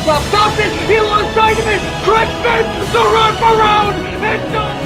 Stops it! He lost sight of it! Christmas! The wraparound! And no!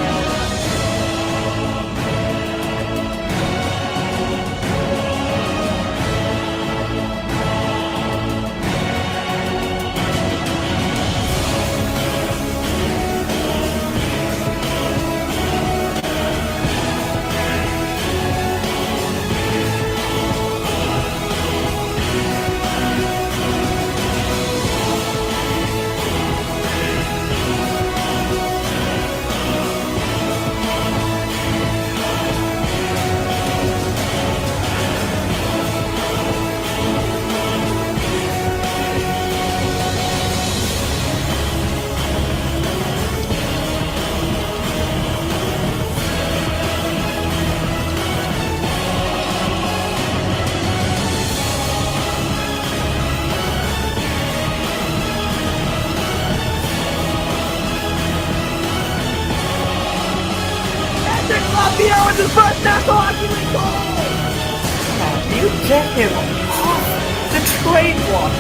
His first National Hockey League goal! You get him off the trade block.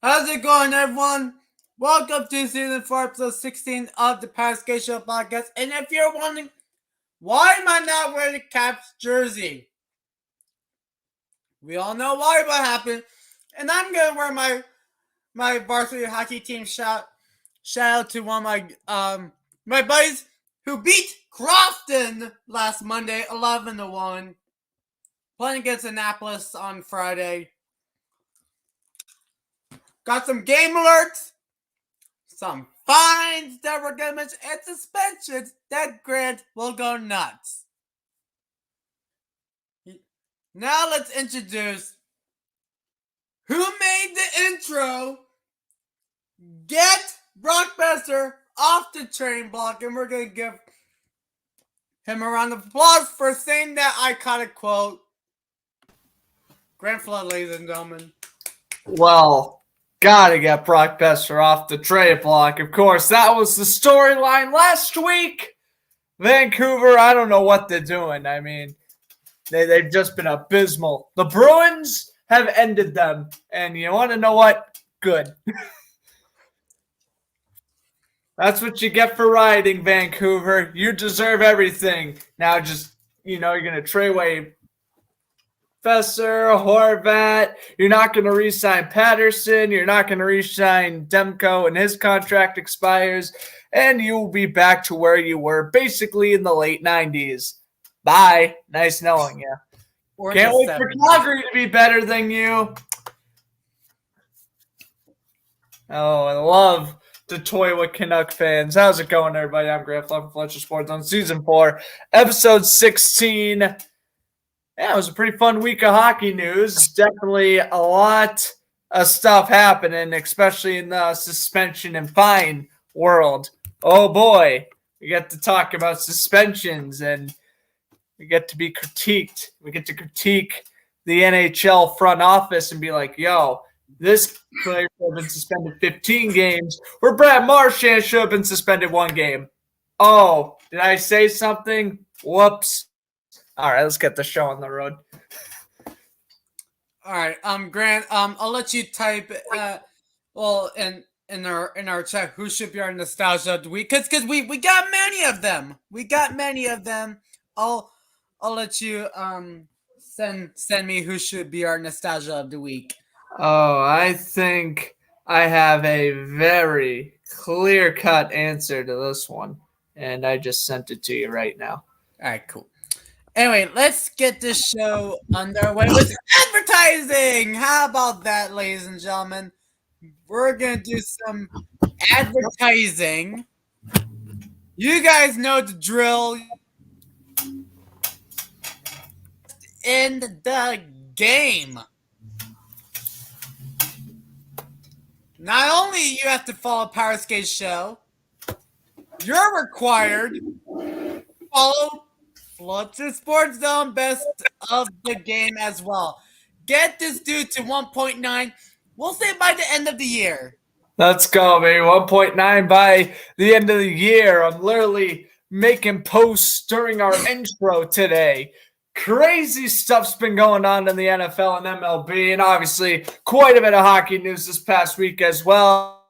How's it going, everyone? Welcome to Season 4, Episode 16 of the Powerskateshow podcast. And if you're wondering, why am I not wearing the Caps jersey? We all know why what happened. And I'm going to wear my varsity hockey team shout out to one of my buddies who beat Crofton last Monday, 11-1. Playing against Annapolis on Friday. Got some game alerts. Some fines that we're going to mention, and suspensions that Grant will go nuts. Now let's introduce who made the intro. Get Brock Besser off the train block, and we're going to give him a round of applause for saying that iconic quote. Grant Flood, ladies and gentlemen. Well, gotta get Brock Besser off the trade block. Of course, that was the storyline last week. Vancouver, I don't know what they're doing. I mean, they've just been abysmal. The Bruins have ended them. And you want to know what? Good. That's what you get for riding, Vancouver. You deserve everything. Now just, you're going to trade away Besser, Horvat. You're not going to re-sign Patterson. You're not going to re-sign Demko, and his contract expires. And you will be back to where you were basically in the late 90s. Bye. Nice knowing you. Can't wait for Calgary to be better than you. Oh, I love to toy with Canuck fans. How's it going, everybody? I'm Grant Flood from Fletcher Sports on Season 4, Episode 16. Yeah, it was a pretty fun week of hockey news. Definitely a lot of stuff happening, especially in the suspension and fine world. Oh boy, we get to talk about suspensions and we get to be critiqued. We get to critique the NHL front office and be like, yo, this player should have been suspended 15 games, where Brad Marchand should have been suspended 1 game. Oh, did I say something? Whoops. All right, let's get the show on the road. All right, Grant, I'll let you type, in our chat, who should be our nostalgia of the week? Because we got many of them. I'll let you send me who should be our nostalgia of the week. Oh, I think I have a very clear-cut answer to this one, and I just sent it to you right now. All right, cool. Anyway, let's get this show underway with advertising. How about that, ladies and gentlemen? We're going to do some advertising. You guys know the drill. In the game. Not only you have to follow Powerskateshow, you're required to follow Fletcher Sports Zone best of the game as well. Get this dude to 1.9. We'll say by the end of the year. Let's go, baby. 1.9 by the end of the year. I'm literally making posts during our intro today. Crazy stuff's been going on in the NFL and MLB, and obviously quite a bit of hockey news this past week as well.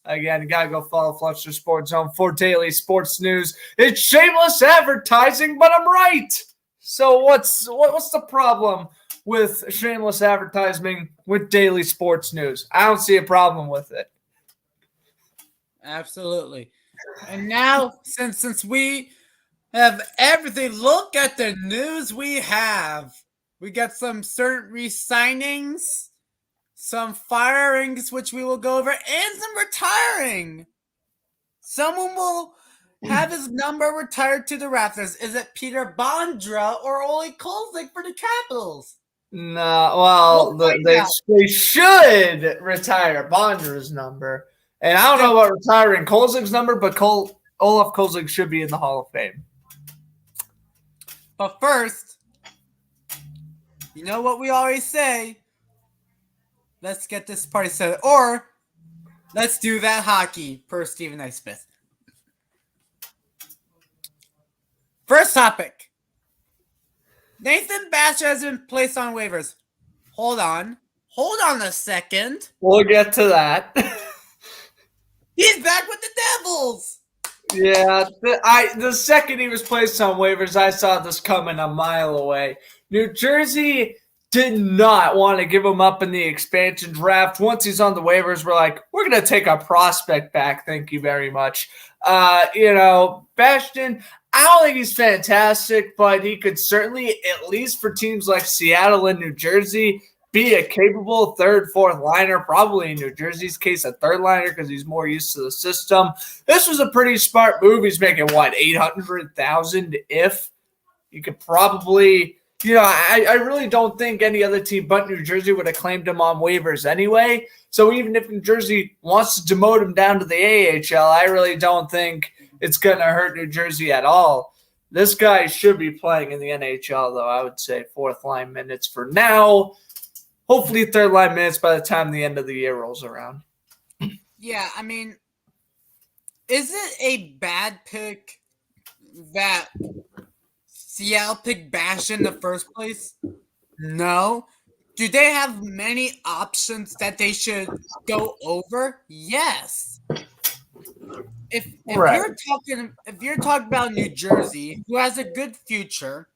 Again, you gotta go follow Fletcher Sports Zone for daily sports news. It's shameless advertising, but I'm right. So what's the problem with shameless advertising with daily sports news? I don't see a problem with it. Absolutely. And now, since we have everything, look at the news we have. We got some certain re-signings, some firings, which we will go over, and some retiring. Someone will have his number retired to the Raptors. Is it Peter Bondra or Ole Kolzig for the Capitals? No, well, they should retire Bondra's number. And I don't know about retiring Kolzig's number, but Olaf Kolzig should be in the Hall of Fame. But first, you know what we always say? Let's get this party started. Or, let's do that hockey, per Stephen A. Smith. First topic. Nathan Bastian has been placed on waivers. Hold on a second. We'll get to that. He's back with the Devils. Yeah, the second he was placed on waivers, I saw this coming a mile away. New Jersey did not want to give him up in the expansion draft. Once he's on the waivers, we're like, we're going to take our prospect back. Thank you very much. Bastian, I don't think he's fantastic, but he could certainly, at least for teams like Seattle and New Jersey, be a capable third, fourth liner, probably in New Jersey's case, a third liner because he's more used to the system. This was a pretty smart move. He's making, $800,000 if you could probably – I really don't think any other team but New Jersey would have claimed him on waivers anyway. So even if New Jersey wants to demote him down to the AHL, I really don't think it's going to hurt New Jersey at all. This guy should be playing in the NHL, though. I would say fourth line minutes for now. Hopefully third line minutes by the time the end of the year rolls around. Yeah, I mean, is it a bad pick that Seattle picked Bastian in the first place? No. Do they have many options that they should go over? Yes. If you're talking about New Jersey, who has a good future,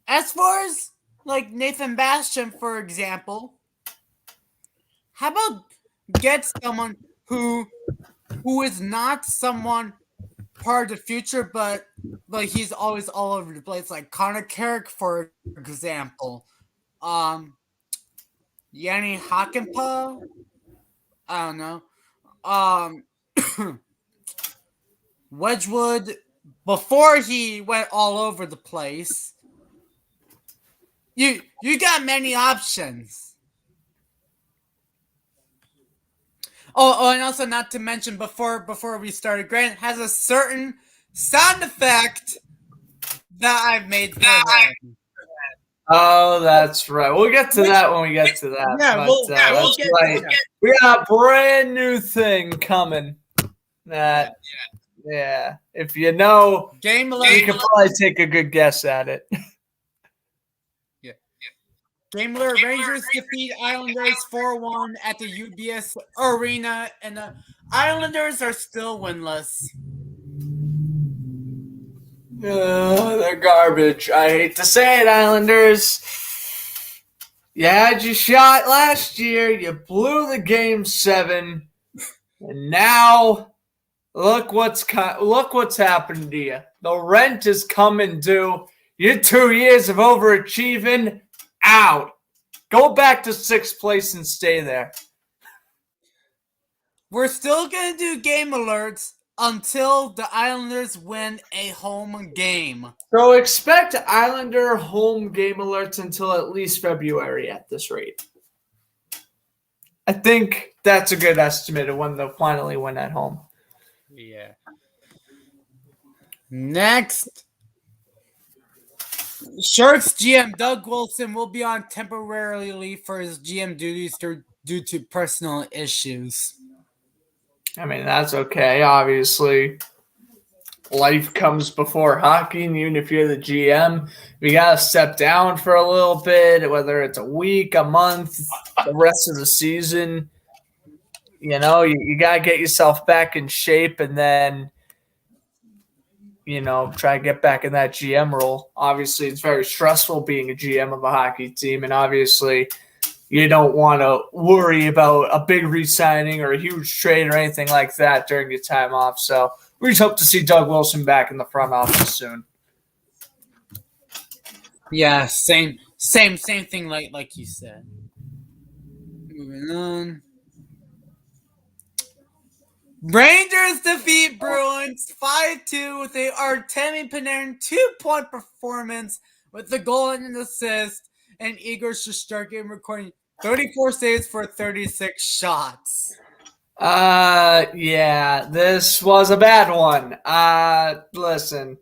as far as like Nathan Bastian, for example, how about get someone who is not someone part of the future, but he's always all over the place, like Connor Carrick, for example. Yanni Hakanpää, I don't know. Wedgwood, before he went all over the place. You got many options. Oh, and also not to mention before we started, Grant has a certain sound effect that I've made for him. Oh, that's right. We'll get to that when we get to that. Yeah, we'll get right. We got a brand new thing coming. If you know, Game 11, you can probably take a good guess at it. Game alert, Rangers defeat Islanders 4-1 at the UBS Arena, and the Islanders are still winless. They're garbage. I hate to say it, Islanders. You had your shot last year. You blew the Game 7. And now, look what's happened to you. The rent is coming due. Your 2 years of overachieving out. Go back to sixth place and stay there. We're still going to do game alerts until the Islanders win a home game. So expect Islander home game alerts until at least February at this rate. I think that's a good estimate of when they'll finally win at home. Yeah. Next, Sharks GM Doug Wilson will be on temporary leave for his GM duties due to personal issues. I mean, that's okay. Obviously, life comes before hockey, and even if you're the GM, you got to step down for a little bit, whether it's a week, a month, the rest of the season. You know, you got to get yourself back in shape and then, try to get back in that GM role. Obviously, it's very stressful being a GM of a hockey team, and obviously, you don't want to worry about a big re-signing or a huge trade or anything like that during your time off. So we just hope to see Doug Wilson back in the front office soon. Yeah, same thing like you said. Moving on. Rangers defeat Bruins 5-2 with a Artemi Panarin 2-point performance with a goal and an assist, and Igor Shesterkin recording 34 saves for 36 shots. Yeah, this was a bad one. Listen,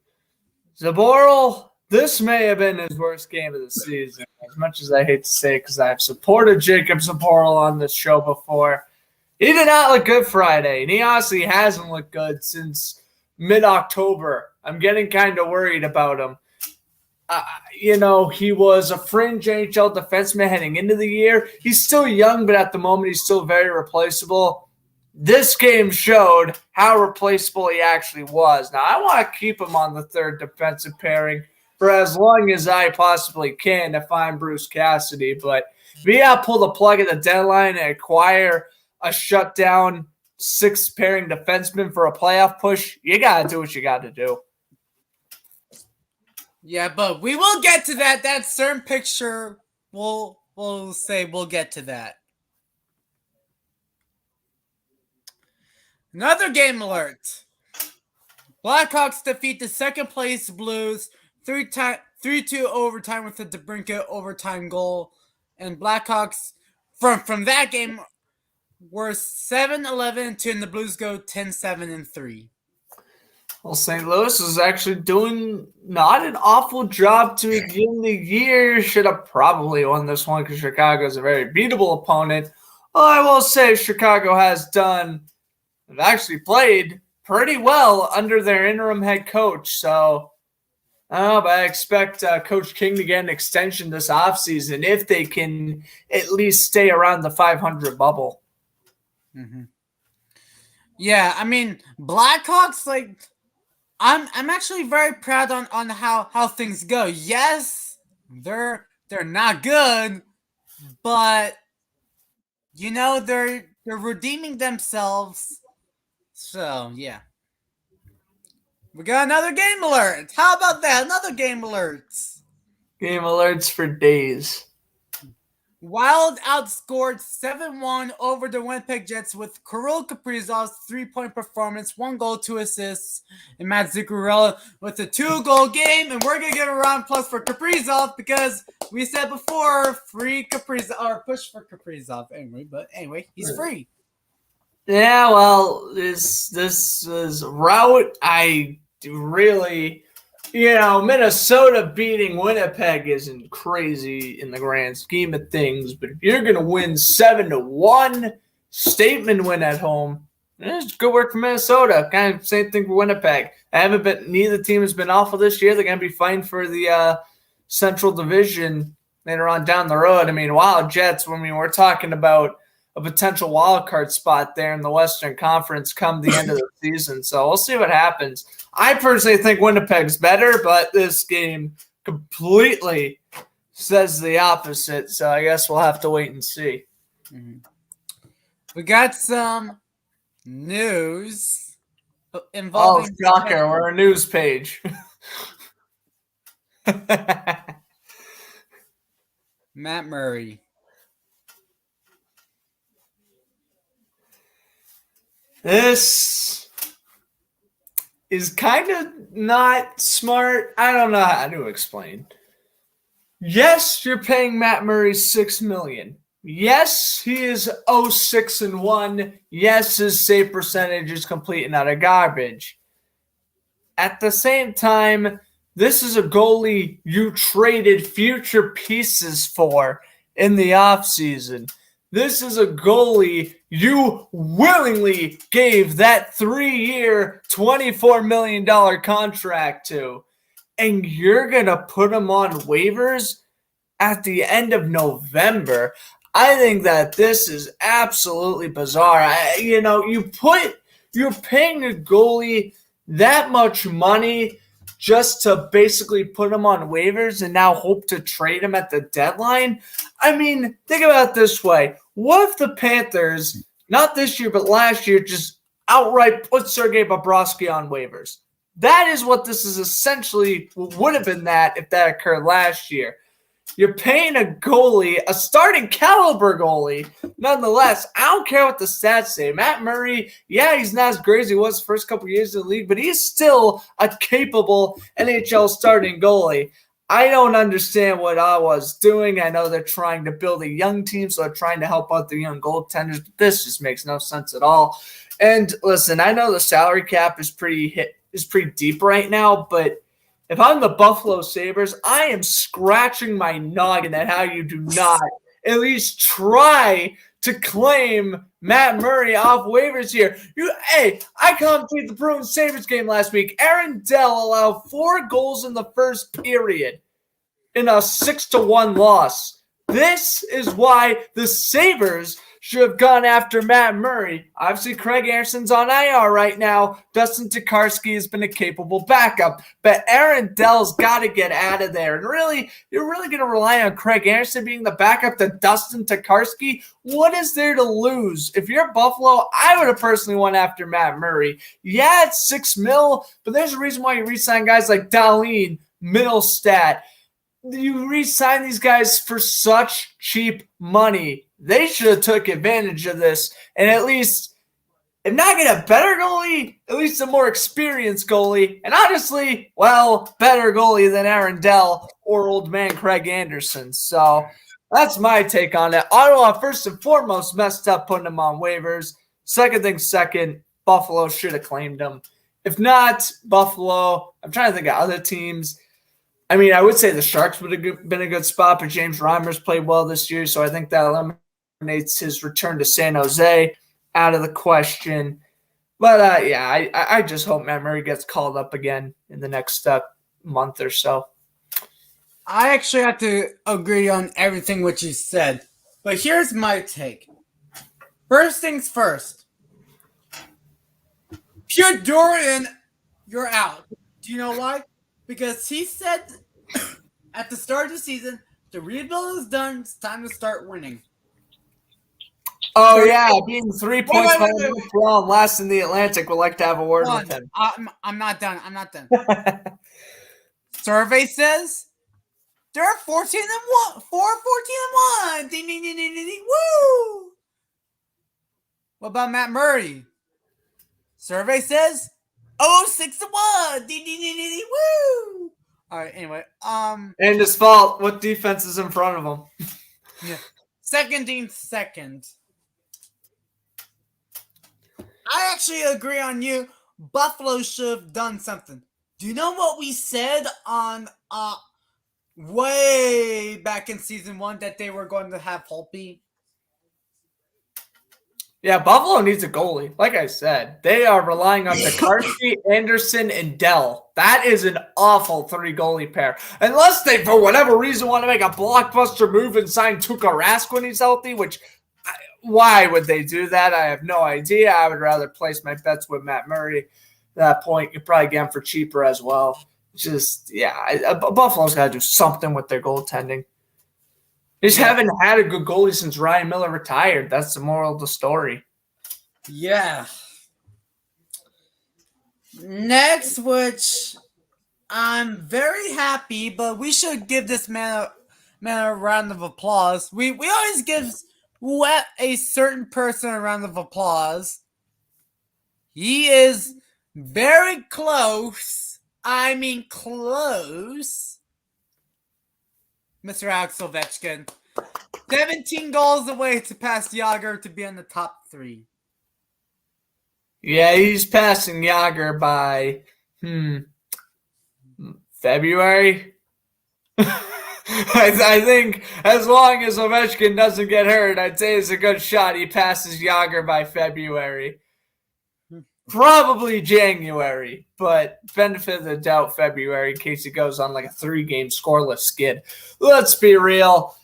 Zaboral, this may have been his worst game of the season, as much as I hate to say it because I've supported Jacob Zaboral on this show before. He did not look good Friday, and he honestly hasn't looked good since mid-October. I'm getting kind of worried about him. He was a fringe NHL defenseman heading into the year. He's still young, but at the moment, he's still very replaceable. This game showed how replaceable he actually was. Now, I want to keep him on the third defensive pairing for as long as I possibly can if I'm Bruce Cassidy. But if you got to pull the plug at the deadline and acquire a shutdown sixth pairing defenseman for a playoff push, you got to do what you got to do. Yeah, but we will get to that. That certain picture, we'll say we'll get to that. Another game alert. Blackhawks defeat the second place Blues 3-2 overtime with a DeBrincat overtime goal. And Blackhawks from that game were 7-11-2, and the Blues go 10-7-3. Well, St. Louis is actually doing not an awful job to begin the year. Should have probably won this one because Chicago is a very beatable opponent. Well, I will say Chicago has actually played pretty well under their interim head coach. So, but I expect Coach King to get an extension this offseason if they can at least stay around the 500 bubble. Mm-hmm. Yeah, I mean, Blackhawks, I'm actually very proud on how things go. Yes, they're not good, but they're redeeming themselves. So yeah, we got another game alert. How about that? Another game alert. Game alerts for days. Wild outscored 7-1 over the Winnipeg Jets with Kirill Kaprizov's 3-point performance, 1 goal, 2 assists, and Matt Zuccarello with a 2-goal game. And we're going to give a round plus for Kaprizov because we said before, free Kaprizov, or push for Kaprizov. Anyway, he's free. Yeah, well, this is a route I really... Minnesota beating Winnipeg isn't crazy in the grand scheme of things, but if you're going to win 7-1, statement win at home, it's good work for Minnesota. Kind of same thing for Winnipeg. Neither team has been awful this year. They're going to be fighting for the Central Division later on down the road. I mean, Wild Jets, we're talking about a potential wild card spot there in the Western Conference come the end of the season. So we'll see what happens. I personally think Winnipeg's better, but this game completely says the opposite. So I guess we'll have to wait and see. Mm-hmm. We got some news involving. Oh, shocker! We're a news page. Matt Murray. This is kind of not smart. I don't know how to explain. Yes, you're paying Matt Murray $6 million. Yes, he is 0-6-1. Yes, his save percentage is complete and utter garbage. At the same time, this is a goalie you traded future pieces for in the offseason. This is a goalie you willingly gave that 3-year, $24 million contract to. And you're going to put him on waivers at the end of November. I think that this is absolutely bizarre. You're paying a goalie that much money just to basically put him on waivers and now hope to trade him at the deadline. I mean, think about it this way. What if the Panthers, not this year, but last year, just outright put Sergei Bobrovsky on waivers? That is what this is essentially, would have been that if that occurred last year. You're paying a goalie, a starting caliber goalie, nonetheless. I don't care what the stats say. Matt Murray, yeah, he's not as great as he was the first couple years in the league, but he's still a capable NHL starting goalie. I don't understand what Ottawa's doing. I know they're trying to build a young team, so they're trying to help out the young goaltenders, but this just makes no sense at all. And listen, I know the salary cap is pretty deep right now, but if I'm the Buffalo Sabres, I am scratching my noggin at how you do not at least try to claim Matt Murray off waivers here. I commentated the Bruins Sabres game last week. Aaron Dell allowed 4 goals in the first period in a 6-1 loss. This is why the Sabres should have gone after Matt Murray. Obviously, Craig Anderson's on IR right now. Dustin Tokarski has been a capable backup. But Aaron Dell's got to get out of there. And really, you're really going to rely on Craig Anderson being the backup to Dustin Tokarski? What is there to lose? If you're Buffalo, I would have personally went after Matt Murray. Yeah, it's $6 million, but there's a reason why you re-sign guys like Dahlin, Middlestat. You re-sign these guys for such cheap money. They should have took advantage of this and at least, if not get a better goalie, at least a more experienced goalie. And honestly, better goalie than Aaron Dell or old man Craig Anderson. So that's my take on it. Ottawa, first and foremost, messed up putting him on waivers. Second, Buffalo should have claimed him. If not, Buffalo, I'm trying to think of other teams. I mean, I would say the Sharks would have been a good spot, but James Reimer's played well this year, so I think that eliminates his return to San Jose out of the question. But, I just hope Matt Murray gets called up again in the next month or so. I actually have to agree on everything what you said, but here's my take. First things first. Pierre Dorian, you're out. Do you know why? Because he said at the start of the season, the rebuild is done. It's time to start winning. Oh, yeah. Being 3 points behind Montreal and last in the Atlantic, would like to have a word with him. I'm not done. Survey says they're 14-1. 14-1. Ding, ding, ding, ding, ding. Woo! What about Matt Murray? Survey says 6-1. Ding, ding, ding, ding, ding. Woo! All right. Anyway, and his fault. What defense is in front of him? Yeah. Second. I actually agree on you. Buffalo should have done something. Do you know what we said on way back in season 1 that they were going to have Holtby? Yeah, Buffalo needs a goalie. Like I said, they are relying on Tokarski, Anderson, and Dell. That is an awful 3-goalie pair. Unless they, for whatever reason, want to make a blockbuster move and sign Tuukka Rask when he's healthy, which, why would they do that? I have no idea. I would rather place my bets with Matt Murray. At that point, you probably get him for cheaper as well. Buffalo's got to do something with their goaltending. They just haven't had a good goalie since Ryan Miller retired. That's the moral of the story. Yeah. Next, which I'm very happy, but we should give this man a round of applause. We always give a certain person a round of applause. He is very close. I mean close. Mr. Alex Ovechkin. 17 goals away to pass Yager to be in the top 3. Yeah, he's passing Yager by February? I think as long as Ovechkin doesn't get hurt, I'd say it's a good shot he passes Yager by February. Probably January, but benefit of the doubt February in case he goes on like a 3-game scoreless skid. Let's be real.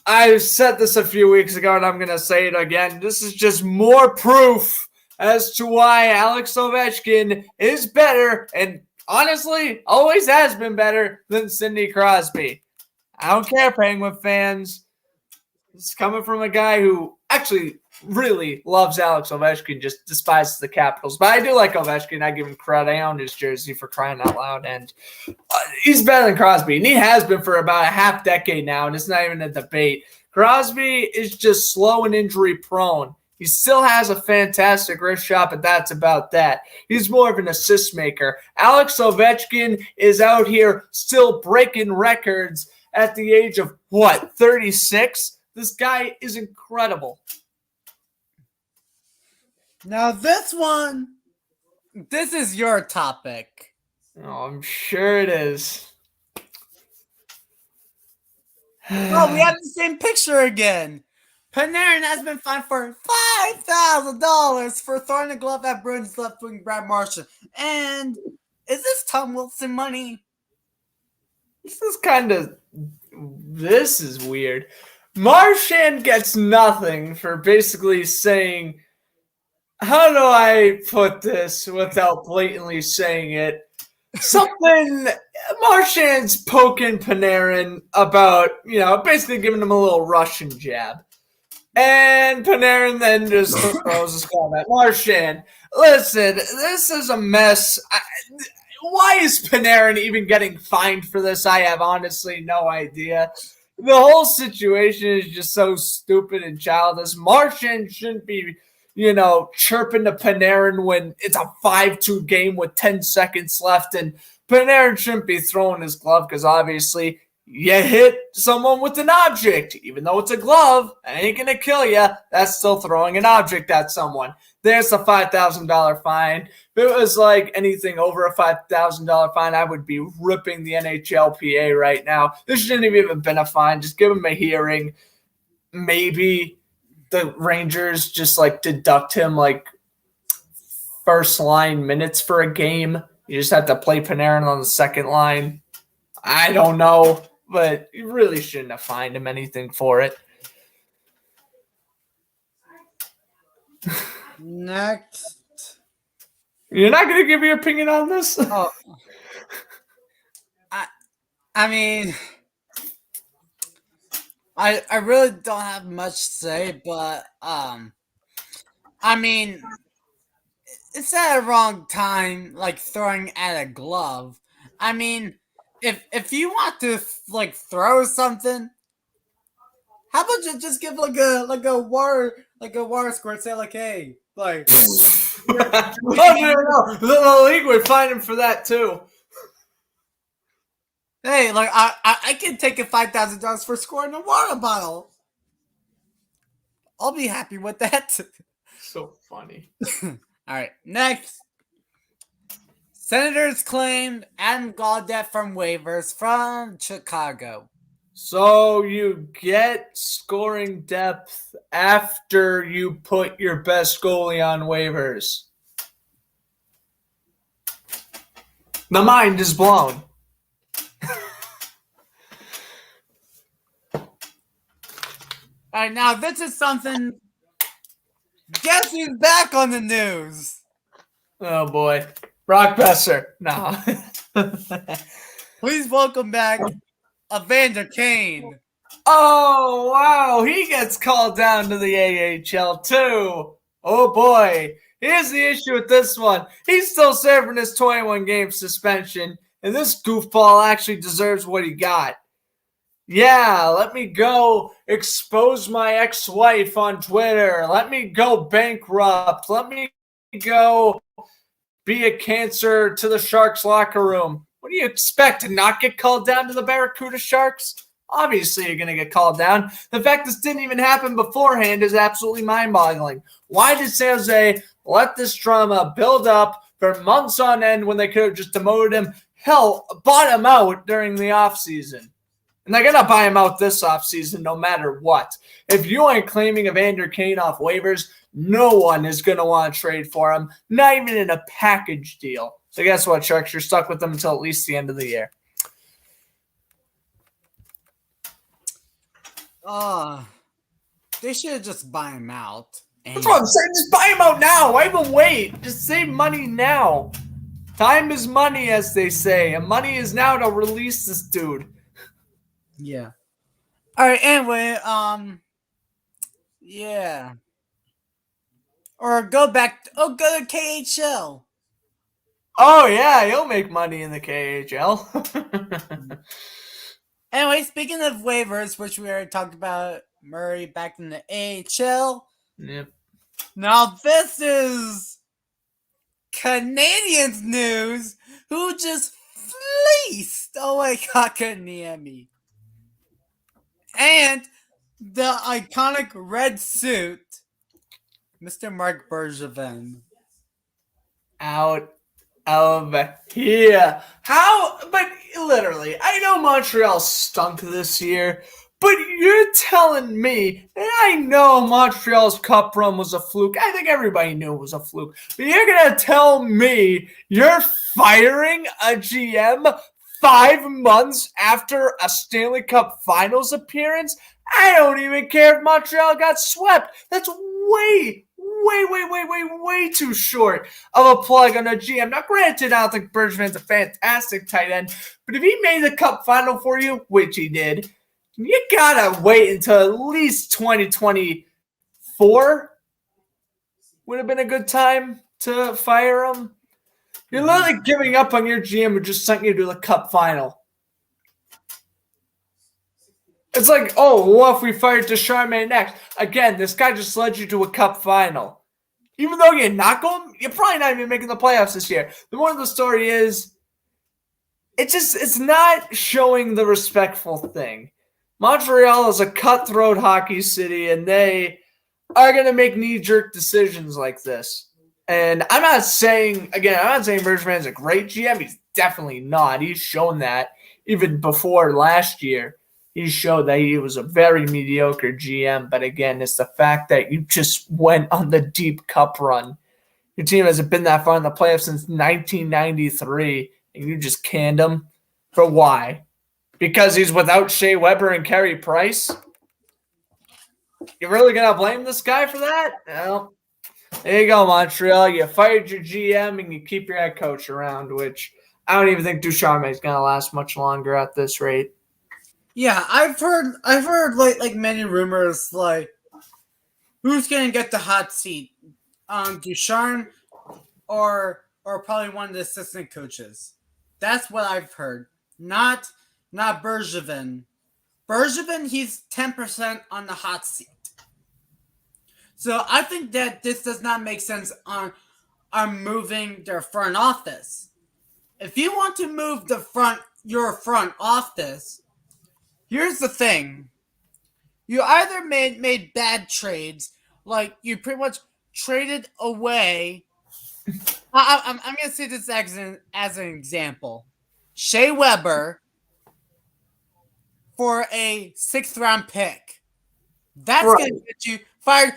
I said this a few weeks ago, and I'm going to say it again. This is just more proof as to why Alex Ovechkin is better, and honestly, always has been better than Sidney Crosby. I don't care, Penguin fans. It's coming from a guy who actually really loves Alex Ovechkin, just despises the Capitals. But I do like Ovechkin. I give him credit. I own his jersey for crying out loud. And he's better than Crosby. And he has been for about a half decade now, and it's not even a debate. Crosby is just slow and injury prone. He still has a fantastic wrist shot, but that's about that. He's more of an assist maker. Alex Ovechkin is out here still breaking records at the age of, 36? This guy is incredible. Now this is your topic. Oh, I'm sure it is. Oh, we have the same picture again. Panarin has been fined for $5,000 for throwing a glove at Bruins left wing Brad Marchand. And is this Tom Wilson money? This is weird. Marchand gets nothing for basically saying, how do I put this without blatantly saying it? Something, Marchand's poking Panarin about, basically giving him a little Russian jab. And Panarin then just throws his glove at Marchand. Listen, this is a mess. Why is Panarin even getting fined for this? I have honestly no idea. The whole situation is just so stupid and childish. Marchand shouldn't be, chirping to Panarin when it's a 5-2 game with 10 seconds left. And Panarin shouldn't be throwing his glove because obviously you hit someone with an object. Even though it's a glove, it ain't going to kill you. That's still throwing an object at someone. There's a $5,000 fine. If it was like anything over a $5,000 fine, I would be ripping the NHLPA right now. This shouldn't have even been a fine. Just give him a hearing. Maybe the Rangers just deduct him first line minutes for a game. You just have to play Panarin on the second line. I don't know, but you really shouldn't have fined him anything for it. Next. You're not going to give your opinion on this? Oh. I mean, I really don't have much to say, but I mean, it's at a wrong time, throwing at a glove. I mean, if you want to throw something, how about you just give a water squirt, say hey, oh no, the league would fine him for that too. Hey, I can take a $5,000 for scoring a water bottle. I'll be happy with that. So funny. All right, next. Senators claimed Adam Gaudette from waivers from Chicago. So you get scoring depth after you put your best goalie on waivers. The mind is blown. All right, now this is something. Guess who's back on the news? Oh boy, Brock Besser. No. Please welcome back Evander Kane. Oh wow, he gets called down to the AHL too. Oh boy, here's the issue with this one. He's still serving his 21-game suspension, and this goofball actually deserves what he got. Yeah, let me go expose my ex-wife on Twitter. Let me go bankrupt. Let me go be a cancer to the Sharks locker room. What do you expect, to not get called down to the Barracuda Sharks? Obviously, you're going to get called down. The fact this didn't even happen beforehand is absolutely mind-boggling. Why did San Jose let this drama build up for months on end when they could have just demoted him hell, bought him out during the offseason. And they're going to buy him out this offseason no matter what. If you ain't claiming Evander Kane off waivers, no one is going to want to trade for him, not even in a package deal. So guess what, Sharks? You're stuck with them until at least the end of the year. They should just buy him out. That's what I'm saying. Just buy him out now. Why even wait? Just save money now. Time is money, as they say. And money is now to release this dude. Yeah. All right. Anyway, yeah. Or go to KHL. Oh yeah, he'll make money in the KHL. Anyway, speaking of waivers, which we already talked about, Murray back in the AHL. Yep. Now this is Canadiens news. Who just fleeced Kotkaniemi. And the iconic red suit, Mr. Marc Bergevin. Out of here. How? But literally, I know Montreal stunk this year, but you're telling me, and I know Montreal's cup run was a fluke. I think everybody knew it was a fluke. But you're going to tell me you're firing a GM 5 months after a Stanley Cup Finals appearance? I don't even care if Montreal got swept. That's way too short of a plug on a GM. Now, granted, I don't think Bergevin's a fantastic tight end, but if he made the Cup Final for you, which he did, you gotta wait until at least 2024 would have been a good time to fire him. You're literally giving up on your GM who just sent you to the Cup Final. It's like, oh, what if we fired Ducharme next? Again, this guy just led you to a Cup Final. Even though you're not going, you're probably not even making the playoffs this year. The moral of the story is, it's not showing the respectful thing. Montreal is a cutthroat hockey city, and they are going to make knee-jerk decisions like this. And I'm not saying Bergevin's a great GM. He's definitely not. He's shown that even before last year. He showed that he was a very mediocre GM. But again, it's the fact that you just went on the deep cup run. Your team hasn't been that far in the playoffs since 1993, and you just canned him. For why? Because he's without Shea Weber and Carey Price? You're really going to blame this guy for that? No. There you go, Montreal. You fired your GM and you keep your head coach around, which I don't even think Ducharme is going to last much longer at this rate. Yeah, I've heard like many rumors like who's gonna get the hot seat, Ducharme or probably one of the assistant coaches. That's what I've heard. Not Bergevin. Bergevin, he's 10% on the hot seat. So I think that this does not make sense on moving their front office. If you want to move your front office. Here's the thing. You either made bad trades, like you pretty much traded away. I'm going to say this as an example. Shea Weber for a 6th-round pick. That's right. Going to get you fired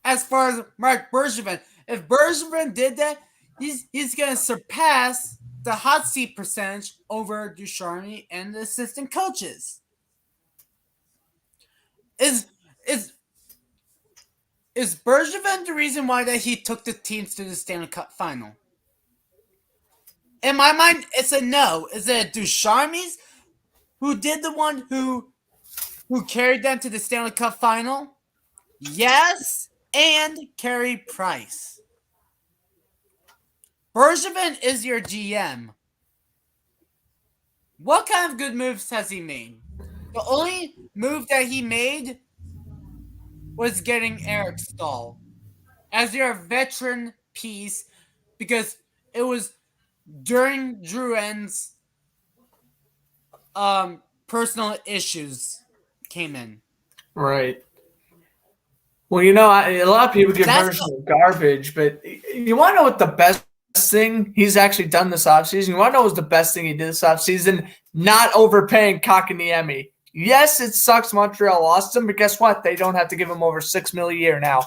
as far as Marc Bergevin. If Bergevin did that, he's going to surpass the hot seat percentage over Ducharme and the assistant coaches. Is Bergevin the reason why that he took the teams to the Stanley Cup Final? In my mind, it's a no. Is it Ducharme's who did the one who carried them to the Stanley Cup Final? Yes, and Carey Price. Bergevin is your GM. What kind of good moves has he made? The only move that he made was getting Eric Stahl as your veteran piece because it was during Drouin's personal issues came in. Right. Well, a lot of people give Bergevin garbage, but you want to know what the best thing he's actually done this offseason? You want to know what was the best thing he did this offseason? Not overpaying Kakaniemi. Yes, it sucks Montreal lost him, but guess what? They don't have to give him over $6 million a year now.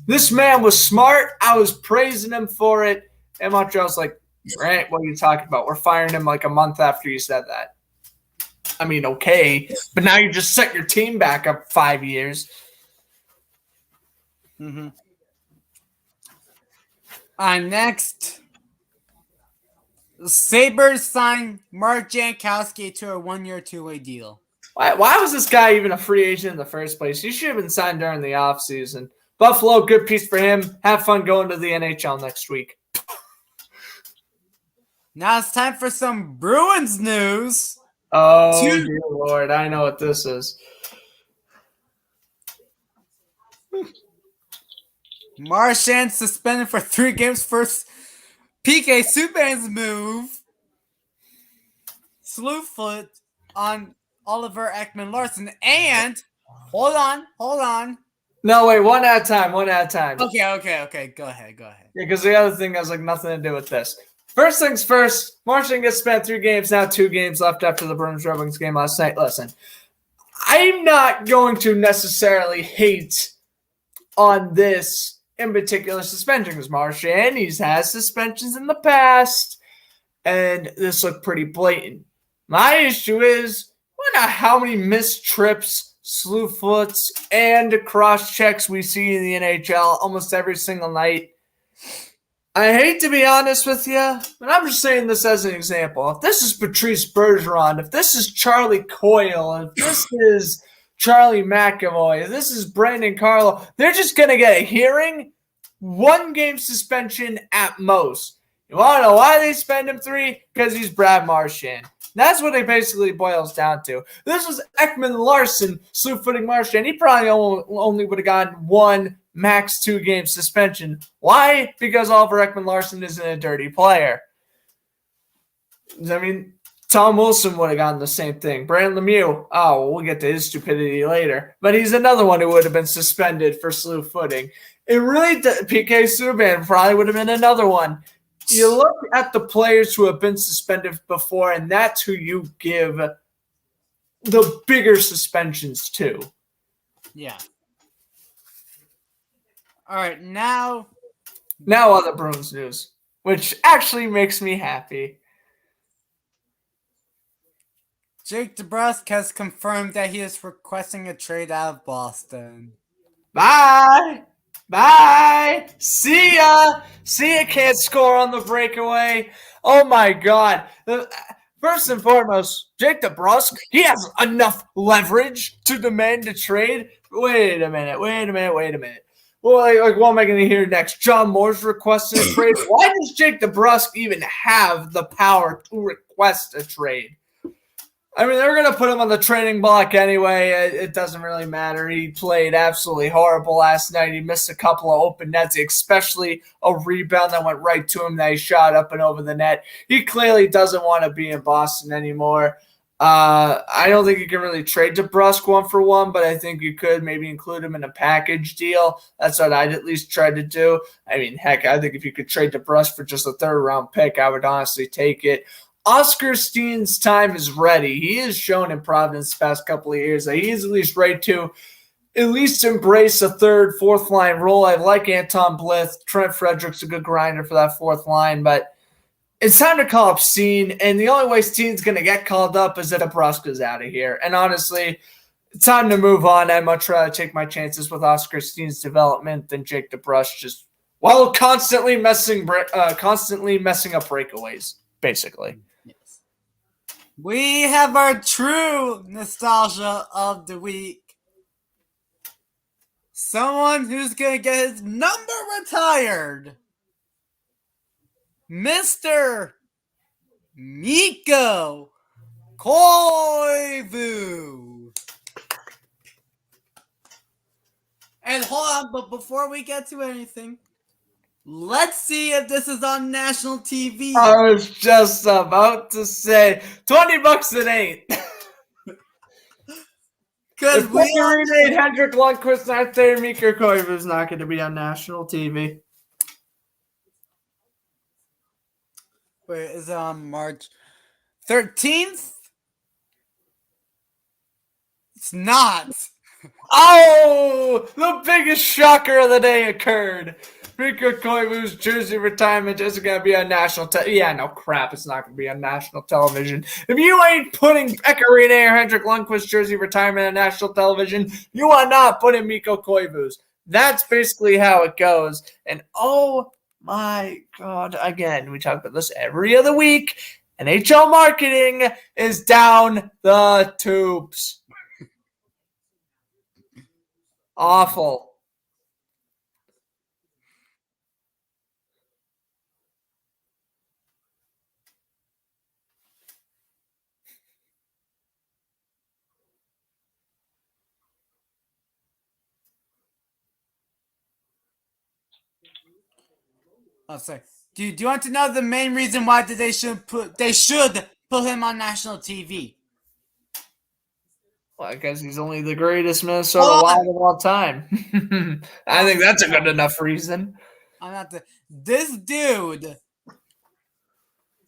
This man was smart. I was praising him for it. And Montreal's like, right, what are you talking about? We're firing him like a month after you said that. I mean, okay, but now you just set your team back up 5 years. Mm-hmm. Next, Sabres signed Mark Jankowski to a 1-year, 2-way deal. Why was this guy even a free agent in the first place? He should have been signed during the offseason. Buffalo, good piece for him. Have fun going to the NHL next week. Now it's time for some Bruins news. Oh, dear Lord. I know what this is. Marchand suspended for 3 games for PK Subban's move. Slew foot on Oliver Ekman-Larsson. And, hold on. No, wait, one at a time. Okay. Go ahead. Yeah, because the other thing has like nothing to do with this. First things first, Marchand gets spent 3 games, now 2 games left after the Bruins Red Wings game last night. Listen, I'm not going to necessarily hate on this in particular suspension because Marchand, he's had suspensions in the past, and this looked pretty blatant. My issue is, wonder how many missed trips, slew foots, and cross checks we see in the NHL almost every single night. I hate to be honest with you, but I'm just saying this as an example. If this is Patrice Bergeron, if this is Charlie Coyle, if this is Charlie McAvoy, if this is Brandon Carlo, they're just going to get a hearing, 1-game suspension at most. You want to know why they spend him 3? Because he's Brad Marchand. That's what it basically boils down to. This was Ekman-Larsson slew-footing Marchand. He probably only would have gotten 1, max 2-game suspension. Why? Because Oliver Ekman-Larsson isn't a dirty player. I mean, Tom Wilson would have gotten the same thing. Brandon Lemieux, we'll get to his stupidity later. But he's another one who would have been suspended for slew-footing. It really, PK Subban probably would have been another one. You look at the players who have been suspended before, and that's who you give the bigger suspensions to. Yeah. All right, now other Bruins news, which actually makes me happy. Jake DeBrusk has confirmed that he is requesting a trade out of Boston. Bye. See ya. Can't score on the breakaway. Oh my God. First and foremost, Jake DeBrusk, he has enough leverage to demand a trade. Wait a minute. Well, like what am I going to hear next? John Moore's requesting a trade. Why does Jake DeBrusk even have the power to request a trade? I mean, they're going to put him on the trading block anyway. It doesn't really matter. He played absolutely horrible last night. He missed a couple of open nets, especially a rebound that went right to him that he shot up and over the net. He clearly doesn't want to be in Boston anymore. I don't think you can really trade DeBrusk 1-for-1, but I think you could maybe include him in a package deal. That's what I'd at least try to do. I mean, heck, I think if you could trade DeBrusk for just a 3rd-round pick, I would honestly take it. Oscar Steen's time is ready. He has shown in Providence the past couple of years that he is at least ready to at least embrace a 3rd, 4th line role. I like Anton Blith. Trent Frederick's a good grinder for that 4th line, but it's time to call up Steen, and the only way Steen's going to get called up is if DeBrusk is out of here. And honestly, it's time to move on. I'd much rather take my chances with Oscar Steen's development than Jake DeBrusk constantly messing up breakaways, basically. Yes. We have our true nostalgia of the week. Someone who's going to get his number retired. Mr. Mikko Koivu. And hold on, but before we get to anything, let's see if this is on national TV. I was just about to say, $20 it ain't. Because we rename Hendrik Lundqvist not there, Mikko Koivu is not going to be on national TV. Wait, is it on March 13th? It's not. Oh, the biggest shocker of the day occurred. Rico Koivu's jersey retirement isn't going to be on national television. Yeah, no crap, it's not going to be on national television. If you ain't putting Pekarine or Hendrik Lundqvist's jersey retirement on national television, you are not putting Mikko Koivu's. That's basically how it goes. And oh my God, again, we talk about this every other week. NHL marketing is down the tubes. Awful. Oh, sorry. Do you want to know the main reason why they should put him on national TV? Well, I guess he's only the greatest Minnesota Wild of all time. I think that's a good enough reason. This dude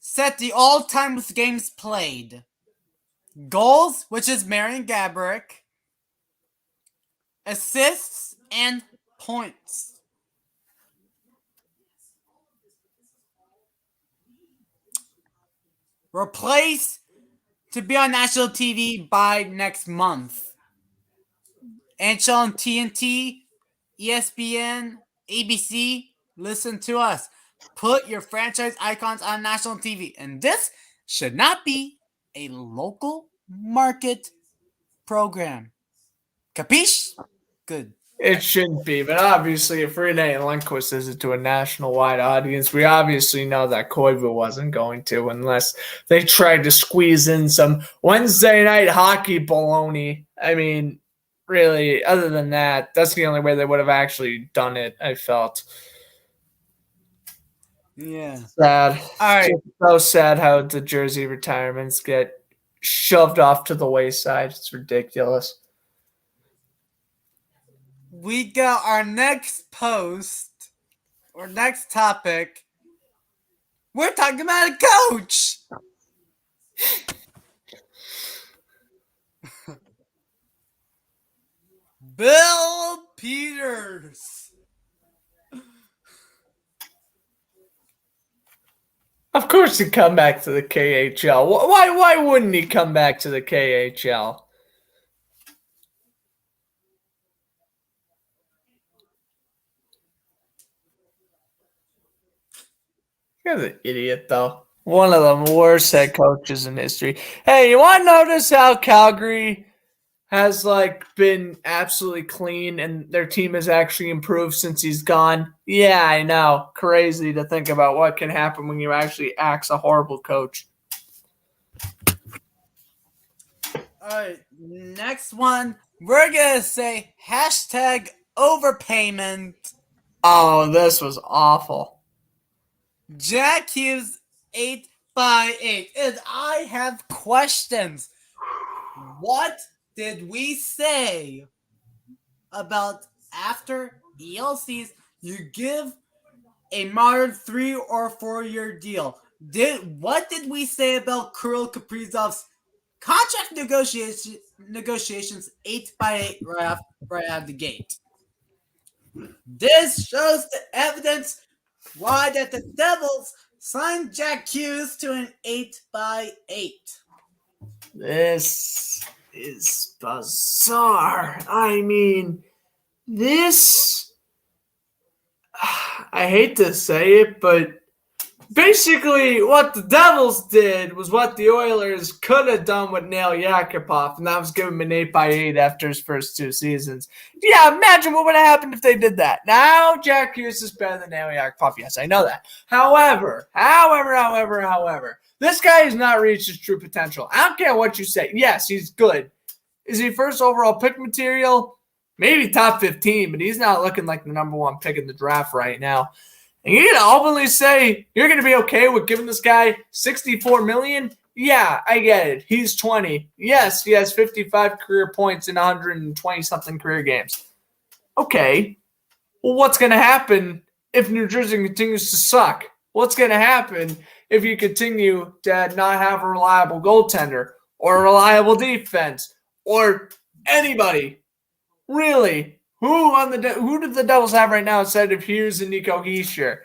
set the all-time with games played, goals, which is Marian Gaborik, assists, and points. Replace to be on national TV by next month. NHL on TNT, ESPN, ABC, listen to us. Put your franchise icons on national TV. And this should not be a local market program. Capiche? Good. It shouldn't be, but obviously if Renee Lundqvist is it to a national-wide audience, we obviously know that Koivu wasn't going to unless they tried to squeeze in some Wednesday night hockey baloney. I mean, really, other than that, that's the only way they would have actually done it, I felt. Yeah. Sad. All right. Just so sad how the jersey retirements get shoved off to the wayside. It's ridiculous. We got our next post, or next topic. We're talking about a coach. Bill Peters. Of course he'd come back to the KHL. Why wouldn't he come back to the KHL? You're the idiot, though. One of the worst head coaches in history. Hey, you want to notice how Calgary has been absolutely clean and their team has actually improved since he's gone? Yeah, I know. Crazy to think about what can happen when you actually axe a horrible coach. All right, next one. We're going to say hashtag overpayment. Oh, this was awful. Jack Hughes 8x8. And I have questions. What did we say about after ELCs you give a modern 3 or 4 year deal? What did we say about Kirill Kaprizov's contract negotiations 8x8 right out of the gate? This shows the evidence why that the Devils signed Jack Hughes to an 8x8. This is bizarre. I mean, this, I hate to say it, but basically what the Devils did was what the Oilers could have done with Nail Yakupov, and that was give him an 8x8 after his first 2 seasons. Yeah, imagine what would have happened if they did that. Now Jack Hughes is better than Nail Yakupov. Yes, I know that. However, this guy has not reached his true potential. I don't care what you say. Yes, he's good. Is he first overall pick material? Maybe top 15, but he's not looking like the number 1 pick in the draft right now. And you're going to openly say you're going to be okay with giving this guy $64 million? Yeah, I get it. He's 20. Yes, he has 55 career points in 120-something career games. Okay. Well, what's going to happen if New Jersey continues to suck? What's going to happen if you continue to not have a reliable goaltender or a reliable defense or anybody. Really, who did the Devils have right now instead of Hughes and Nico Hischier?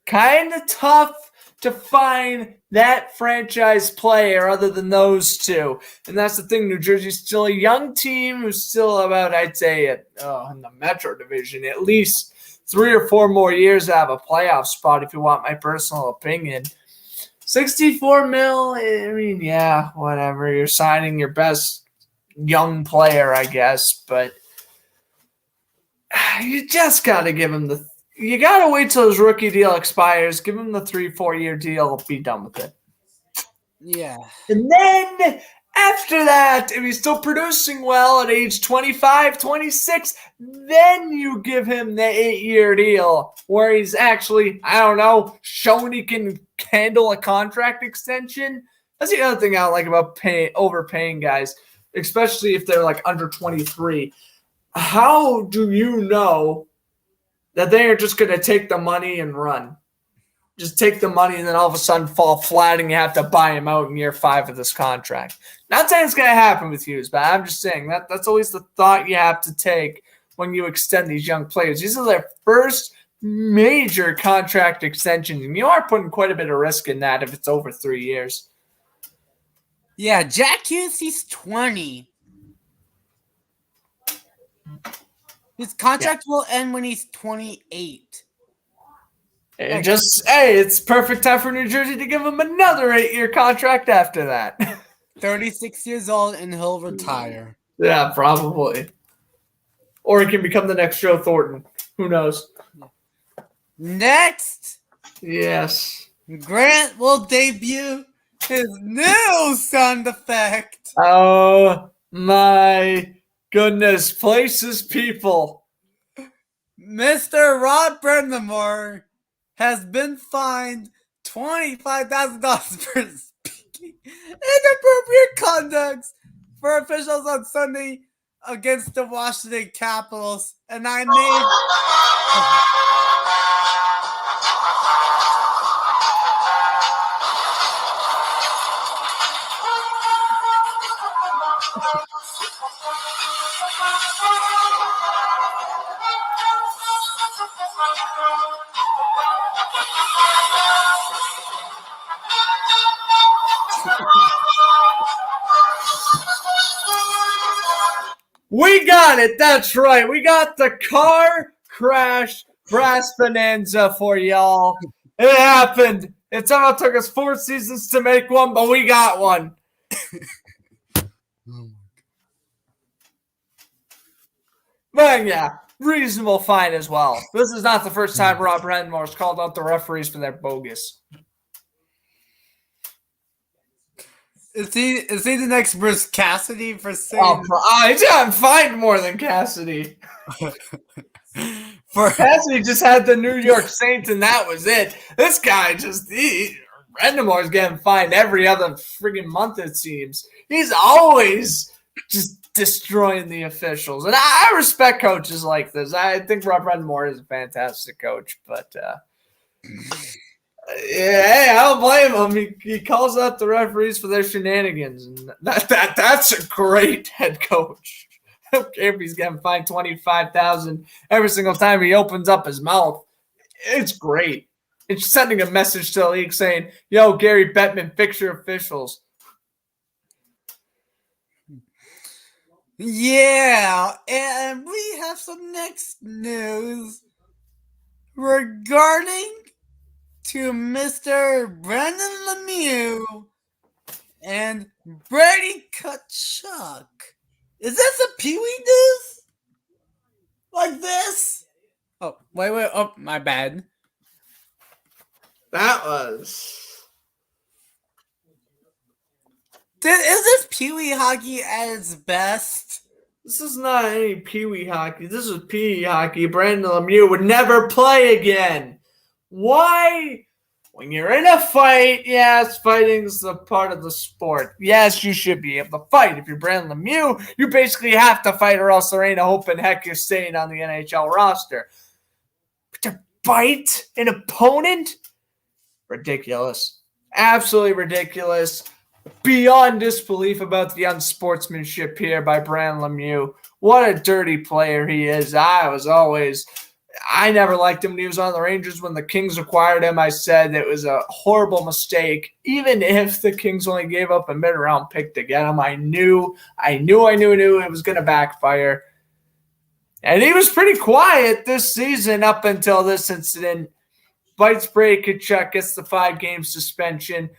Kind of tough to find that franchise player other than those two. And that's the thing. New Jersey's still a young team who's still about, I'd say, in the Metro Division, at least 3 or 4 more years to have a playoff spot, if you want my personal opinion. 64 mil, I mean, yeah, whatever. You're signing your best young player, I guess, but you just got to give him you got to wait till his rookie deal expires, give him the 3-4 year deal, be done with it. Yeah. And then after that, if he's still producing well at age 25, 26, then you give him the 8-year deal where he's actually, I don't know, showing he can handle a contract extension. That's the other thing I don't like about overpaying guys, especially if they're like under 23. How do you know that they are just going to take the money and run? Just take the money and then all of a sudden fall flat and you have to buy him out in year 5 of this contract. Not saying it's going to happen with Hughes, but I'm just saying that's always the thought you have to take when you extend these young players. These are their first major contract extensions, and you are putting quite a bit of risk in that if it's over 3 years. Yeah, Jack Hughes, he's 20. His contract will end when he's 28. It's perfect time for New Jersey to give him another 8-year contract after that. 36 years old, and he'll retire. Yeah, probably. Or he can become the next Joe Thornton. Who knows? Next, yes, Grant will debut his new sound effect. Oh my goodness, places, people. Mr. Rob Brendamore has been fined $25,000 for speaking inappropriate conduct for officials on Sunday against the Washington Capitals. And I made... We got it. That's right. We got the car crash brass bonanza for y'all. It happened. It somehow took us 4 seasons to make one, but we got one. But yeah, reasonable fine as well. This is not the first time Rob Brendmore's called out the referees for their bogus. Is he the next Bruce Cassidy for saying... He's gotten fined more than Cassidy. Cassidy just had the New York Saints, and that was it. This guy Brendmore's getting fined every other friggin' month, it seems. He's always just destroying the officials. And I respect coaches like this. I think Rob Brendmore is a fantastic coach, but hey, I don't blame him. He calls out the referees for their shenanigans, and that's a great head coach. I don't care if he's getting fined $25,000 every single time he opens up his mouth. It's great. It's sending a message to the league saying, "Yo, Gary Bettman, fix your officials." Yeah, and we have some next news regarding to Mr. Brandon Lemieux and Brady Tkachuk. Is this a Pee-wee news? Like this? Oh, wait. Oh, my bad. That was... Is this Pee-wee hockey at its best? This is not any Pee-wee hockey. This is Pee-wee hockey. Brandon Lemieux would never play again. Why? When you're in a fight, yes, fighting's a part of the sport. Yes, you should be able to fight. If you're Brandon Lemieux, you basically have to fight or else there ain't a hope in heck you're staying on the NHL roster. But to bite an opponent? ridiculous. Absolutely ridiculous. Beyond disbelief about the unsportsmanship here by Brand Lemieux. What a dirty player he is. I never liked him when he was on the Rangers. When the Kings acquired him, I said it was a horrible mistake. Even if the Kings only gave up a mid-round pick to get him, I knew it was going to backfire. And he was pretty quiet this season up until this incident. Bites Brady Tkachuk, gets the 5-game suspension.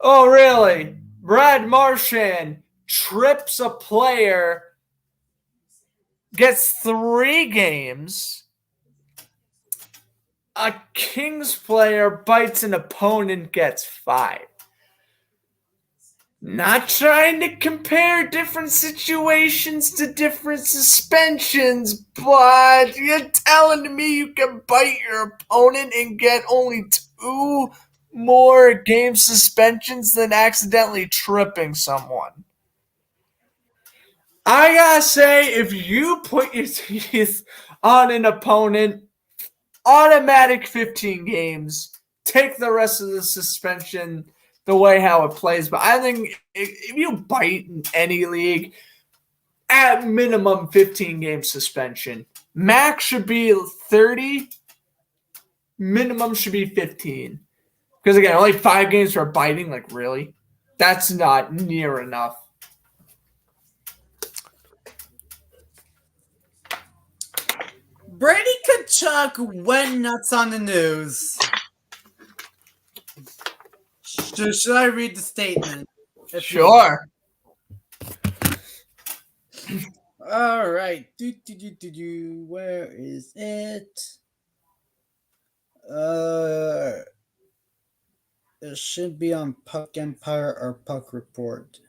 Oh, really? Brad Marchand trips a player, gets 3 games. A Kings player bites an opponent, gets 5. Not trying to compare different situations to different suspensions, but you're telling me you can bite your opponent and get only 2 more game suspensions than accidentally tripping someone. I gotta say, if you put your teeth on an opponent, automatic 15 games, take the rest of the suspension the way how it plays. But I think if you bite in any league, at minimum 15-game suspension. Max should be 30. Minimum should be 15. Because again, only 5 games for biting, like really? That's not near enough. Brady Tkachuk went nuts on the news. Should I read the statement? Sure. All right. Where is it? It should be on Puck Empire or Puck Report.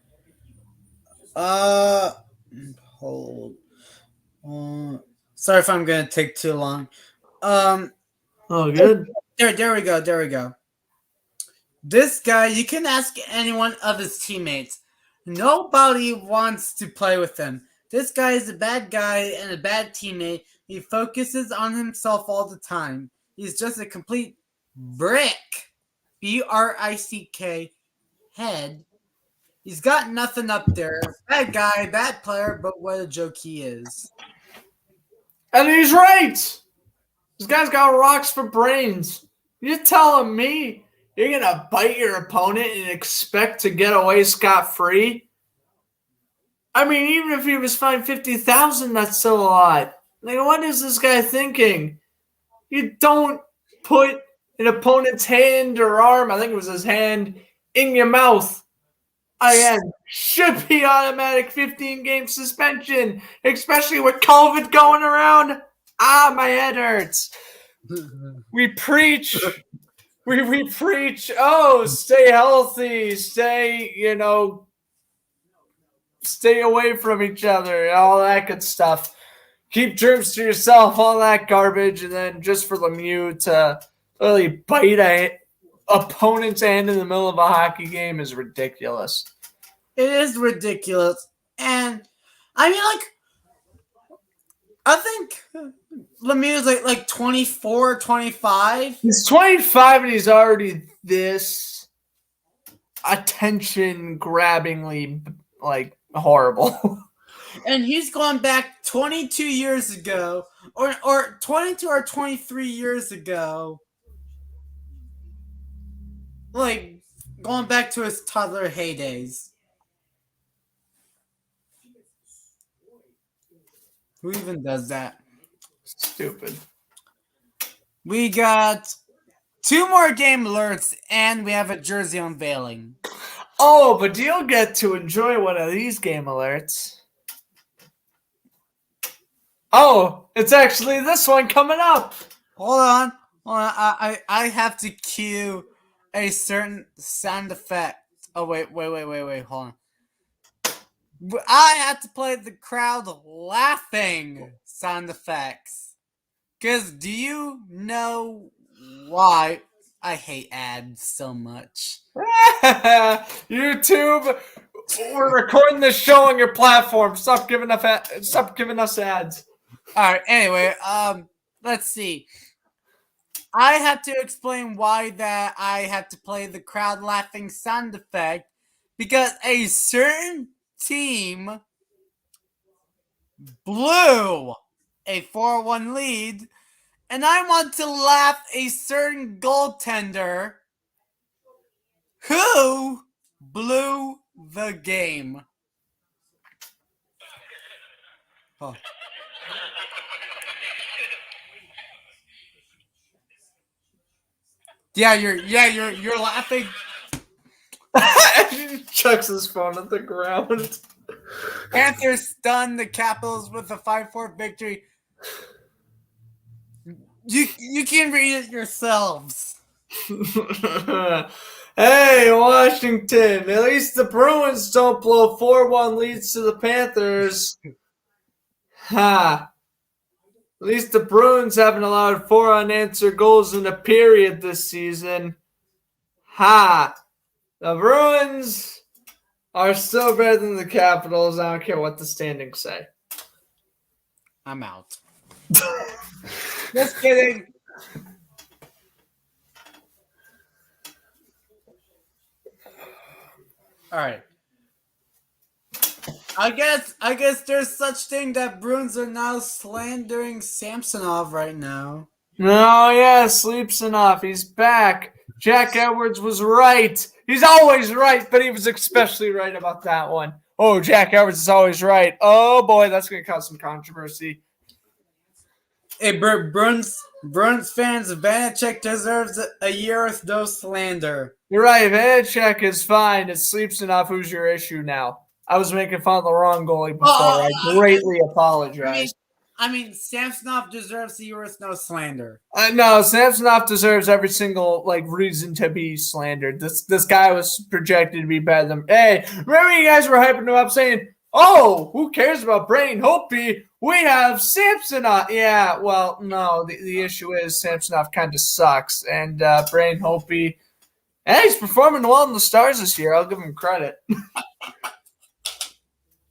Hold on. Sorry if I'm gonna take too long. Oh, good. There we go. This guy, you can ask any one of his teammates. Nobody wants to play with him. This guy is a bad guy and a bad teammate. He focuses on himself all the time. He's just a complete brick. B-R-I-C-K head. He's got nothing up there. Bad guy, bad player, but what a joke he is. And he's right. This guy's got rocks for brains. You're telling me you're going to bite your opponent and expect to get away scot-free? I mean, even if he was fined $50,000, that's still a lot. Like, what is this guy thinking? You don't put an opponent's hand or arm, I think it was his hand, in your mouth. Again, should be automatic 15-game suspension, especially with COVID going around. My head hurts. We preach. We preach, stay healthy, stay away from each other, all that good stuff. Keep germs to yourself, all that garbage, and then just for Lemieux to really bite an opponent's hand in the middle of a hockey game is ridiculous. It is ridiculous. And, I mean, I think Lemieux's like 24, 25. He's 25 and he's already this attention-grabbingly, horrible. And he's gone back 22 years ago, or 22 or 23 years ago. Going back to his toddler heydays. Who even does that? Stupid. We got 2 more game alerts, and we have a jersey unveiling. Oh, but you'll get to enjoy one of these game alerts. Oh, it's actually this one coming up. Hold on. I have to cue a certain sound effect. Oh, wait. Hold on. I had to play the crowd laughing sound effects. Because do you know why I hate ads so much? YouTube, we're recording this show on your platform. Stop giving us ads. All right. Anyway, let's see. I have to explain why that I had to play the crowd laughing sound effect because a certain team blew a 4-1 lead, and I want to laugh a certain goaltender who blew the game. Oh. You're laughing. Chucks his phone at the ground. Panthers stun the Capitals with a 5-4 victory. You can read it yourselves. Hey, Washington, at least the Bruins don't blow 4-1 leads to the Panthers. Ha. At least the Bruins haven't allowed 4 unanswered goals in a period this season. Ha. The Bruins are still better than the Capitals. I don't care what the standings say. I'm out. Just kidding. All right. I guess there's such thing that Bruins are now slandering Samsonov right now. Oh, yeah, sleeps enough. He's back. Jack Edwards was right. He's always right, but he was especially right about that one. Oh, Jack Edwards is always right. Oh, boy, that's going to cause some controversy. Hey, Bruins fans, Vanacek deserves a year with no slander. You're right. Vanacek is fine. It sleeps enough. Who's your issue now? I was making fun of the wrong goalie before. I greatly apologize. I mean, Samsonov deserves a year with no slander. No, Samsonov deserves every single reason to be slandered. This guy was projected to be better than. Hey, remember you guys were hyping him up, saying, "Oh, who cares about Brain Holtby? We have Samsonov." Yeah, well, no. The issue is Samsonov kind of sucks, and Brain Holtby, he's performing well in the Stars this year. I'll give him credit.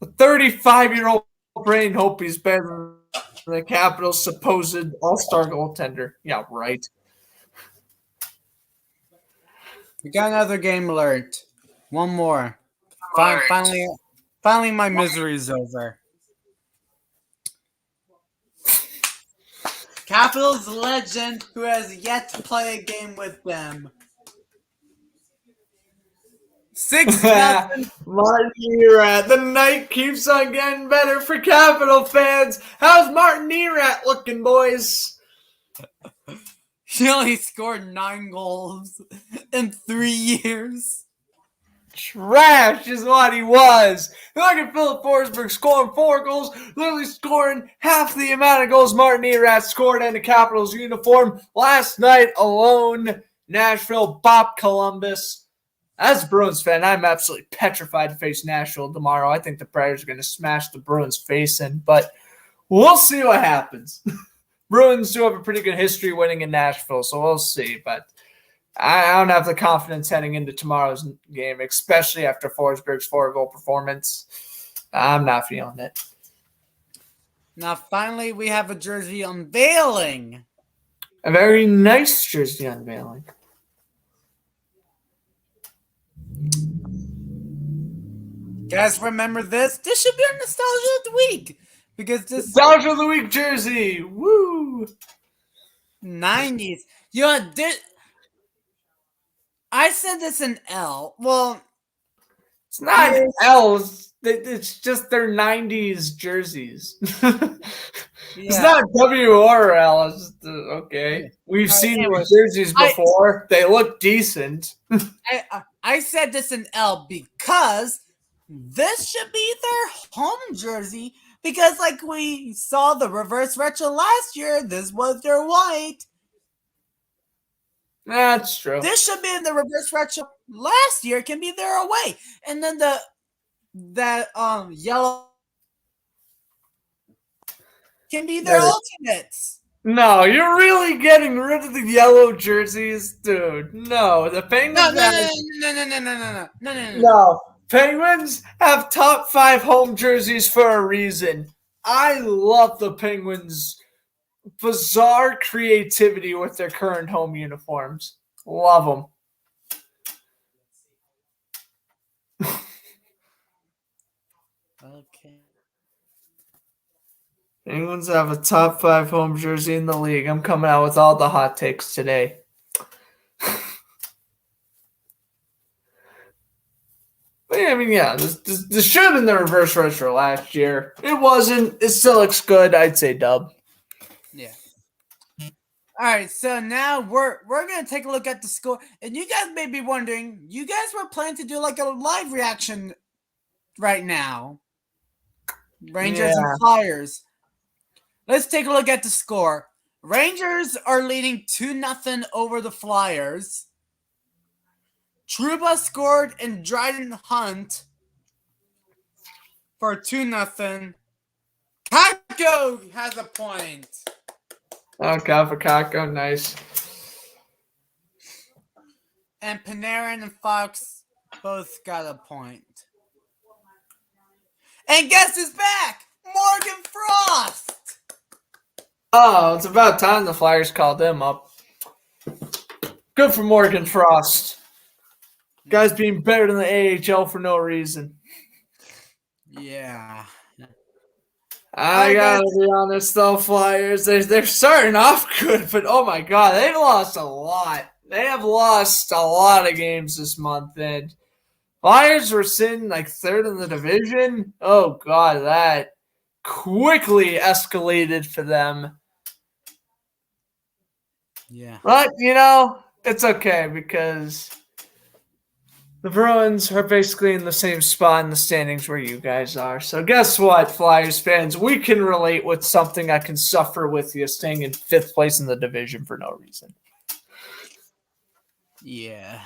The 35-year-old Brain Holtby's better than the Capitals' supposed all-star goaltender. Yeah, right. We got another game alert. One more. Finally, my misery's over. Capitals legend who has yet to play a game with them. 6-0. Martin Erat. The night keeps on getting better for Capital fans. How's Martin Erat looking, boys? He only scored 9 goals in 3 years. Trash is what he was. Look at Philip Forsberg scoring 4 goals, literally scoring half the amount of goals Martin Erat scored in a Capitals uniform last night alone. Nashville bopped Columbus. As a Bruins fan, I'm absolutely petrified to face Nashville tomorrow. I think the Predators are going to smash the Bruins face in, but we'll see what happens. Bruins do have a pretty good history winning in Nashville, so we'll see. But I don't have the confidence heading into tomorrow's game, especially after Forsberg's 4-goal performance. I'm not feeling it. Now, finally, we have a jersey unveiling. A very nice jersey unveiling. Guys, remember this? This should be our Nostalgia of the Week. Because this Nostalgia of the Week jersey. Woo! 90s. You know, I said this in L. Well, it's not L's. It's just their 90s jerseys. It's not W or L. It's just, okay. We've seen these jerseys before. They look decent. I said this in L because this should be their home jersey. Because like we saw the reverse retro last year, this was their white. That's true. This should be in the reverse retro last year, can be their away. And then that yellow can be their alternates. No, you're really getting rid of the yellow jerseys, dude. No, the Penguins. No. Penguins have top 5 home jerseys for a reason. I love the Penguins bizarre creativity with their current home uniforms. Love them. Okay. Penguins have a top 5 home jersey in the league. I'm coming out with all the hot takes today. But yeah, I mean, yeah, this should have been the reverse retro last year. It wasn't. It still looks good. I'd say dub. Yeah. All right, so now we're gonna take a look at the score, and you guys may be wondering, you guys were planning to do like a live reaction right now, Rangers and Flyers. Let's take a look at the score. Rangers are leading 2-0 over the Flyers. Trouba scored and Dryden Hunt for 2-0. Kako has a point. Okay, for Kako, nice. And Panarin and Fox both got a point. And guess who's back? Morgan Frost! Oh, it's about time the Flyers called him up. Good for Morgan Frost. Guys being better than the AHL for no reason. Yeah. I gotta be honest though, Flyers, they're starting off good, but oh my god, they've lost a lot. They have lost a lot of games this month, and Flyers were sitting like third in the division. Oh god, that quickly escalated for them. Yeah. But, it's okay because the Bruins are basically in the same spot in the standings where you guys are. So guess what, Flyers fans? We can relate with something I can suffer with you staying in 5th place in the division for no reason. Yeah.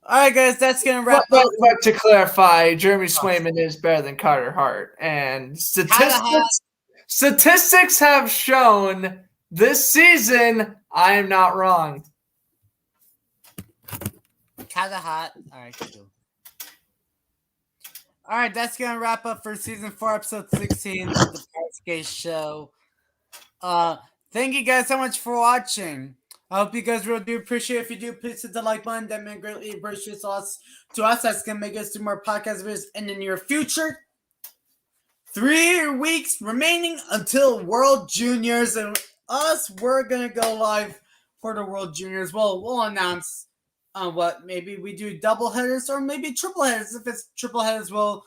All right, guys, that's going to wrap up. But to clarify, Jeremy Swayman is better than Carter Hart. And statistics have shown this season I am not wrong. Kinda hot. All right, cool. All right, that's gonna wrap up for season 4, episode 16 of the Powerskateshow. Thank you guys so much for watching. I hope you guys really do appreciate it. If you do, please hit the like button. That means greatly appreciates us. To us, that's gonna make us do more podcast videos in the near future. 3 weeks remaining until World Juniors, and we're gonna go live for the World Juniors. Well, we'll announce what maybe we do double headers or maybe triple headers. If it's triple headers, we'll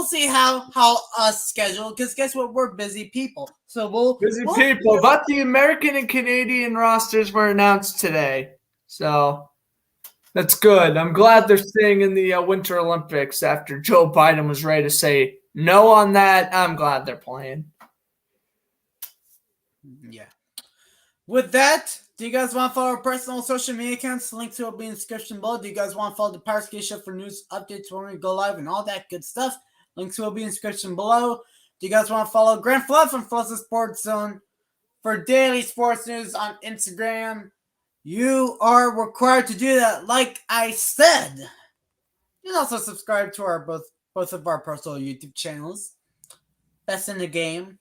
see how us schedule, because guess what, we're busy people. So we'll people. But the American and Canadian rosters were announced today, so that's good. I'm glad they're staying in the Winter Olympics after Joe Biden was ready to say no on that. I'm glad they're playing. Yeah. With that, do you guys want to follow our personal social media accounts? Links will be in the description below. Do you guys want to follow the Powerskateshow for news updates when we go live and all that good stuff? Links will be in the description below. Do you guys want to follow Grant Flood from Flood's Sports Zone for daily sports news on Instagram? You are required to do that, like I said. You can also subscribe to our both of our personal YouTube channels. Best in the game.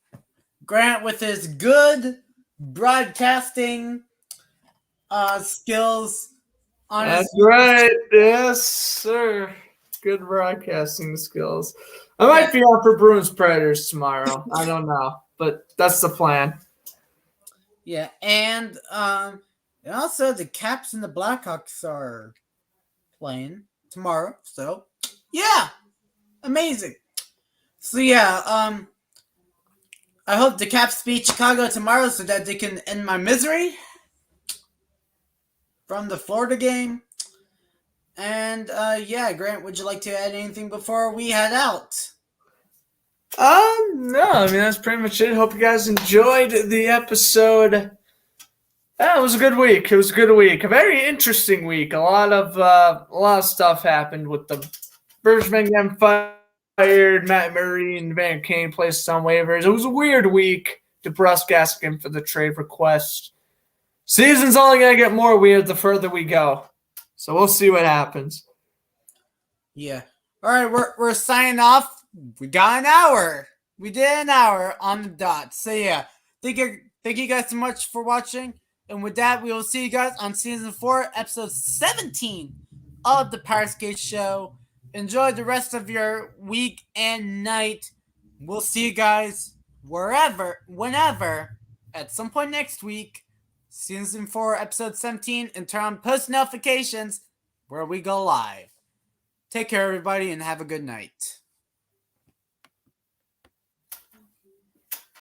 Grant with his good broadcasting skills on That's right. Yes, sir. Good broadcasting skills. I might be on for Bruins Predators tomorrow. I don't know, but that's the plan. Yeah, and also the Caps and the Blackhawks are playing tomorrow. So yeah, amazing. So yeah, I hope the Caps beat Chicago tomorrow so that they can end my misery from the Florida game. And yeah, Grant, would you like to add anything before we head out? No, I mean that's pretty much it. Hope you guys enjoyed the episode. Yeah, it was a good week. It was a good week. A very interesting week. A lot of stuff happened with the Bergman getting fired, Matt Murray and Van Kane placed on waivers. It was a weird week. DeBrusk asking for the trade request. Season's only gonna get more weird the further we go. So we'll see what happens. Yeah. All right, we're signing off. We got an hour. We did an hour on the dot. So yeah, thank you Thank you guys so much for watching. And with that, we will see you guys on season 4, episode 17 of the Powerskateshow Show. Enjoy the rest of your week and night. We'll see you guys wherever, whenever, at some point next week, season 4, episode 17, and turn on post notifications where we go live. Take care, everybody, and have a good night.